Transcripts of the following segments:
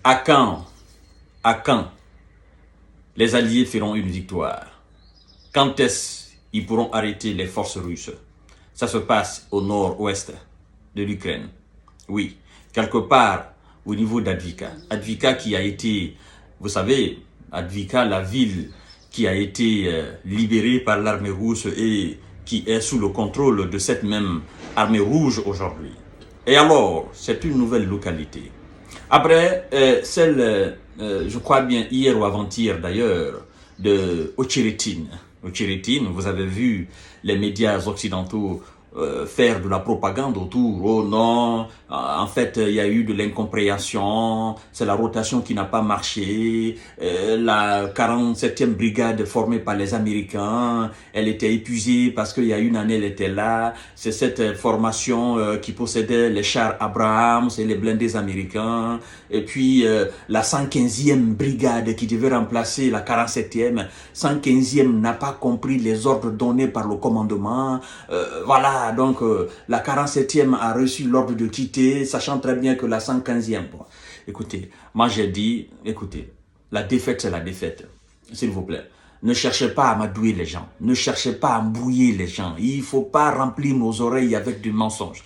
À quand, à quand les Alliés feront une victoire? Quand est-ce qu'ils pourront arrêter les forces russes? Ça se passe au nord-ouest de l'Ukraine. Oui, quelque part au niveau d'Advika. Advika qui a été, vous savez, Advika, la ville qui a été libérée par l'armée russe et qui est sous le contrôle de cette même armée rouge aujourd'hui. Et alors, c'est une nouvelle localité. Après, celle, je crois bien hier ou avant-hier d'ailleurs, de Ocheretine. Ocheretine, vous avez vu les médias occidentaux faire de la propagande autour. Oh non, en fait, il y a eu de l'incompréhension, c'est la rotation qui n'a pas marché, la 47e brigade formée par les Américains, elle était épuisée parce qu'il y a une année, elle était là. C'est cette formation qui possédait les chars Abrams et les blindés américains. Et puis, la 115e brigade qui devait remplacer la 47e, 115e n'a pas compris les ordres donnés par le commandement. Voilà, donc la 47e a reçu l'ordre de quitter, sachant très bien que la 115e... Bon, écoutez, moi j'ai dit, écoutez, la défaite c'est la défaite, s'il vous plaît. Ne cherchez pas à m'adouer les gens, ne cherchez pas à embrouiller les gens. Il ne faut pas remplir nos oreilles avec du mensonge.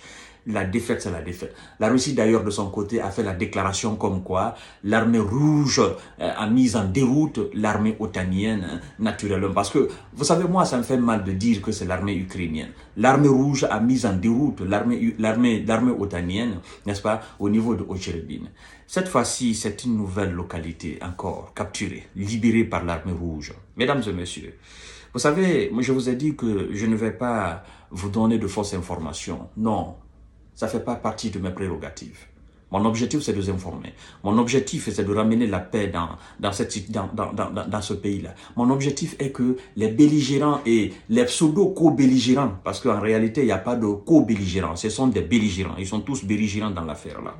La défaite, c'est la défaite. La Russie, d'ailleurs, de son côté, a fait la déclaration comme quoi l'armée rouge a mis en déroute l'armée otanienne, naturellement. Parce que, vous savez, moi, ça me fait mal de dire que c'est l'armée ukrainienne. L'armée rouge a mis en déroute l'armée otanienne, n'est-ce pas, au niveau de Ocheredine. Cette fois-ci, c'est une nouvelle localité encore capturée, libérée par l'armée rouge. Mesdames et messieurs, vous savez, moi, je vous ai dit que je ne vais pas vous donner de fausses informations. Non. Ça ne fait pas partie de mes prérogatives. Mon objectif, c'est de vous informer. Mon objectif, c'est de ramener la paix dans ce pays-là. Mon objectif est que les belligérants et les pseudo-co-belligérants, parce qu'en réalité, il n'y a pas de co-belligérants, ce sont des belligérants. Ils sont tous belligérants dans l'affaire-là.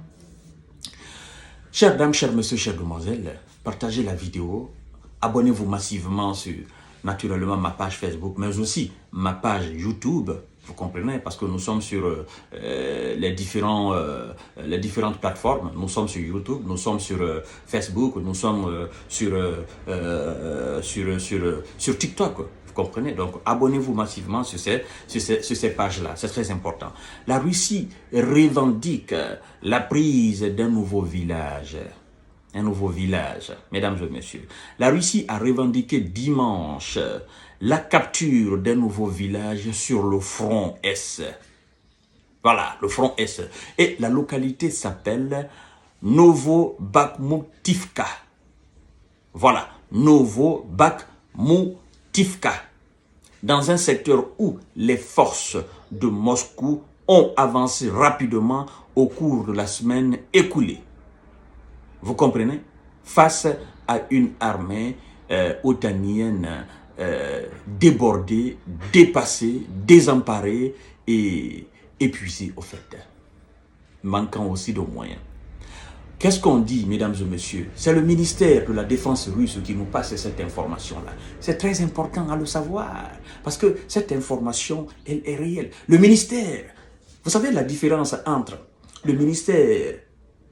Chères dames, chers messieurs, chères demoiselles, partagez la vidéo. Abonnez-vous massivement sur, naturellement, ma page Facebook, mais aussi ma page YouTube. Vous comprenez, parce que nous sommes sur les différentes plateformes. Nous sommes sur YouTube, nous sommes sur Facebook, nous sommes sur TikTok. Vous comprenez? Donc, abonnez-vous massivement sur ces pages-là. C'est très important. La Russie revendique la prise d'un nouveau village. Un nouveau village, mesdames et messieurs. La Russie a revendiqué dimanche la capture d'un nouveau village sur le front Est. Voilà, le front Est. Et la localité s'appelle Novobakhmutivka. Voilà, Novobakhmutivka. Dans un secteur où les forces de Moscou ont avancé rapidement au cours de la semaine écoulée. Vous comprenez? Face à une armée otanienne débordée, dépassée, désemparée et épuisée au fait. Manquant aussi de moyens. Qu'est-ce qu'on dit, mesdames et messieurs? C'est le ministère de la Défense russe qui nous passe cette information-là. C'est très important à le savoir, parce que cette information, elle est réelle. Le ministère, vous savez la différence entre le ministère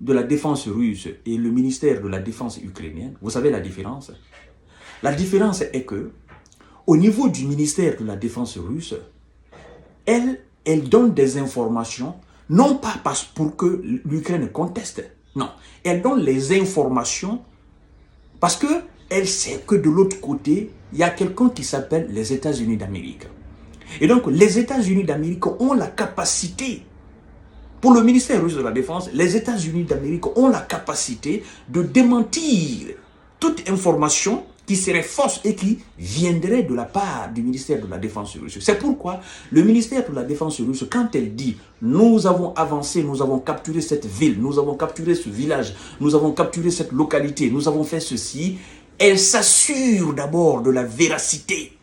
de la Défense russe et le ministère de la Défense ukrainienne? Vous savez la différence? La différence est que, au niveau du ministère de la Défense russe, elle donne des informations, non pas pour que l'Ukraine conteste, non. Elle donne les informations parce qu'elle sait que de l'autre côté, il y a quelqu'un qui s'appelle les États-Unis d'Amérique. Et donc, les États-Unis d'Amérique ont la capacité, pour le ministère russe de la Défense, les États-Unis d'Amérique ont la capacité de démentir toute information qui serait fausse et qui viendrait de la part du ministère de la Défense russe. C'est pourquoi le ministère de la Défense russe, quand elle dit « nous avons avancé, nous avons capturé cette ville, nous avons capturé ce village, nous avons capturé cette localité, nous avons fait ceci », elle s'assure d'abord de la véracité.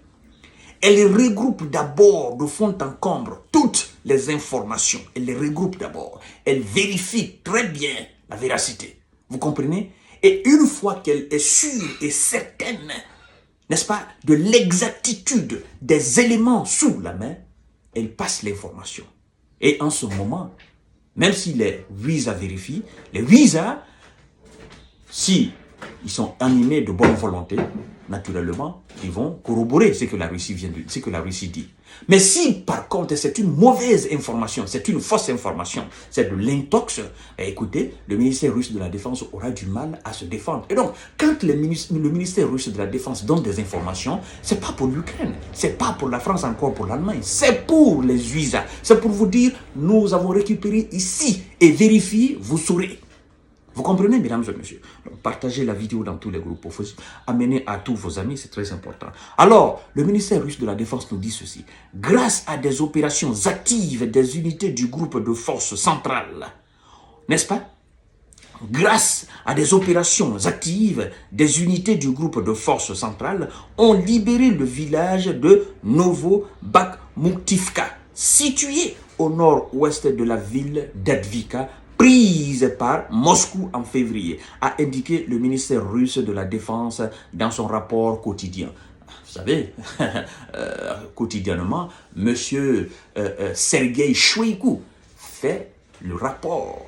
Elle regroupe d'abord de fond en comble toutes les informations. Elle les regroupe d'abord. Elle vérifie très bien la véracité. Vous comprenez? Et une fois qu'elle est sûre et certaine, n'est-ce pas, de l'exactitude des éléments sous la main, elle passe l'information. Et en ce moment, même si les visas vérifient, les visas si ils sont animés de bonne volonté, naturellement, ils vont corroborer ce que la Russie dit. Mais si, par contre, c'est une mauvaise information, c'est une fausse information, c'est de l'intox, écoutez, le ministère russe de la Défense aura du mal à se défendre. Et donc, quand le ministère russe de la Défense donne des informations, c'est pas pour l'Ukraine, c'est pas pour la France, encore pour l'Allemagne, c'est pour les USA. C'est pour vous dire, nous avons récupéré ici et vérifiez, vous saurez. Vous comprenez, mesdames et messieurs? Donc, partagez la vidéo dans tous les groupes possibles. Amenez à tous vos amis, c'est très important. Alors, le ministère russe de la Défense nous dit ceci. Grâce à des opérations actives des unités du groupe de forces centrales, n'est-ce pas? Grâce à des opérations actives des unités du groupe de forces centrales, ont libéré le village de Novo-Bakhmutivka, situé au nord-ouest de la ville d'Advika, prise par Moscou en février, a indiqué le ministère russe de la Défense dans son rapport quotidien. Vous savez, quotidiennement, M. Sergei Shoigu fait le rapport.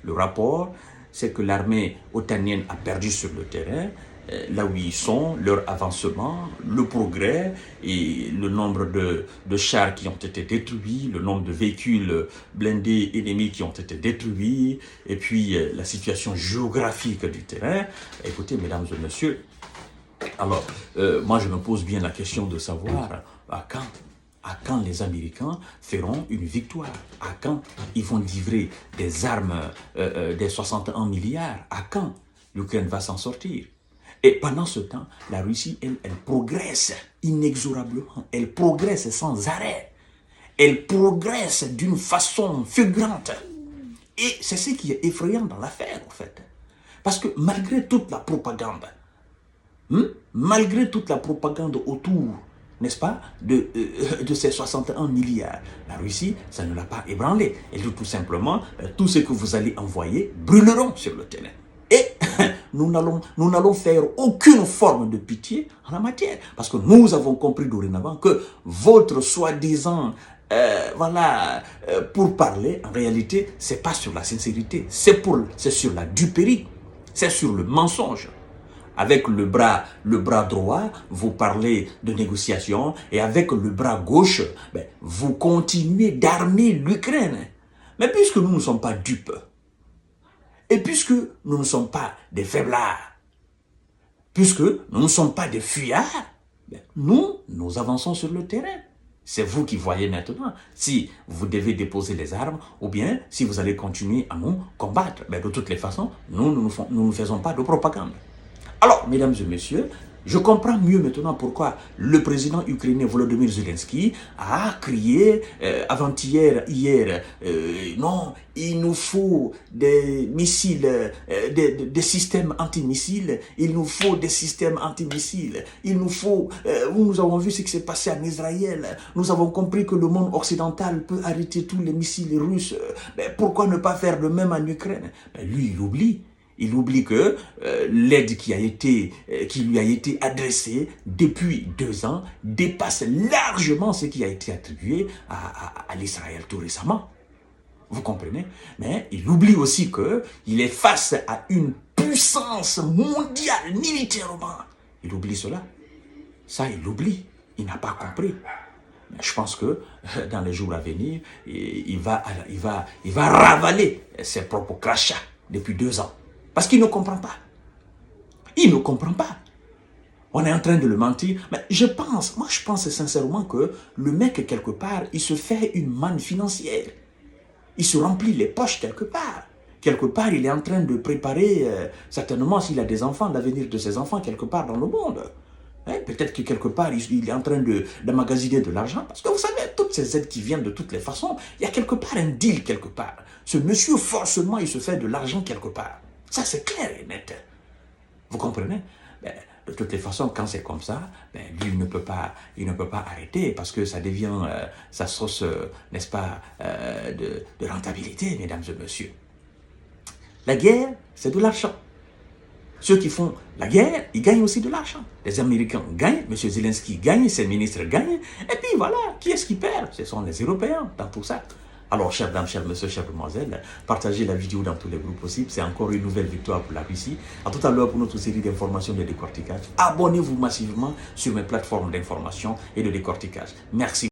Le rapport, c'est que l'armée otanienne a perdu sur le terrain, là où ils sont, leur avancement, le progrès et le nombre de chars qui ont été détruits, le nombre de véhicules blindés ennemis qui ont été détruits, et puis la situation géographique du terrain. Écoutez, mesdames et messieurs, alors, moi je me pose bien la question de savoir à quand les Américains feront une victoire? À quand ils vont livrer des armes, des 61 milliards? À quand l'Ukraine va s'en sortir? Et pendant ce temps, la Russie, elle progresse inexorablement. Elle progresse sans arrêt. Elle progresse d'une façon fulgurante. Et c'est ce qui est effrayant dans l'affaire, en fait. Parce que malgré toute la propagande, autour, n'est-ce pas, de ces 61 milliards, la Russie, ça ne l'a pas ébranlé. Et tout simplement, tout ce que vous allez envoyer brûleront sur le terrain. Et nous n'allons faire aucune forme de pitié en la matière. Parce que nous avons compris dorénavant que votre soi-disant, pour parler, en réalité, c'est pas sur la sincérité. C'est sur la duperie. C'est sur le mensonge. Avec le bras droit, vous parlez de négociation. Et avec le bras gauche, vous continuez d'armer l'Ukraine. Mais puisque nous ne sommes pas dupes, et puisque nous ne sommes pas des faiblards, puisque nous ne sommes pas des fuyards, nous avançons sur le terrain. C'est vous qui voyez maintenant si vous devez déposer les armes ou bien si vous allez continuer à nous combattre. De toutes les façons, nous ne faisons pas de propagande. Alors, mesdames et messieurs, je comprends mieux maintenant pourquoi le président ukrainien Volodymyr Zelensky a crié hier, non, il nous faut des missiles, des systèmes antimissiles, il nous faut des systèmes antimissiles, il nous faut, nous avons vu ce qui s'est passé en Israël, nous avons compris que le monde occidental peut arrêter tous les missiles russes, pourquoi ne pas faire de même en Ukraine? Lui, il oublie. Il oublie que l'aide qui lui a été adressée depuis 2 ans dépasse largement ce qui a été attribué à l'Israël tout récemment. Vous comprenez? Mais il oublie aussi qu'il est face à une puissance mondiale militairement. Il oublie cela. Ça, il l'oublie. Il n'a pas compris. Mais je pense que dans les jours à venir, il va ravaler ses propres crachats depuis 2 ans. Parce qu'il ne comprend pas. Il ne comprend pas. On est en train de le mentir. Mais je pense sincèrement que le mec, quelque part, il se fait une manne financière. Il se remplit les poches quelque part. Quelque part, il est en train de préparer, certainement s'il a des enfants, l'avenir de ses enfants quelque part dans le monde. Peut-être que quelque part, il est en train d'emmagasiner de l'argent. Parce que vous savez, toutes ces aides qui viennent de toutes les façons, il y a quelque part un deal quelque part. Ce monsieur, forcément, il se fait de l'argent quelque part. Ça, c'est clair et net. Vous comprenez? De toutes les façons, quand c'est comme ça, lui, il ne peut pas arrêter parce que ça devient sa source, n'est-ce pas, de rentabilité, mesdames et messieurs. La guerre, c'est de l'argent. Ceux qui font la guerre, ils gagnent aussi de l'argent. Les Américains gagnent, M. Zelensky gagne, ses ministres gagnent, et puis voilà, qui est-ce qui perd? Ce sont les Européens dans tout ça. Alors, chers dames, chers messieurs, chères demoiselles, partagez la vidéo dans tous les groupes possibles. C'est encore une nouvelle victoire pour la Russie. À tout à l'heure pour notre série d'informations et de décortiquage. Abonnez-vous massivement sur mes plateformes d'information et de décortiquage. Merci.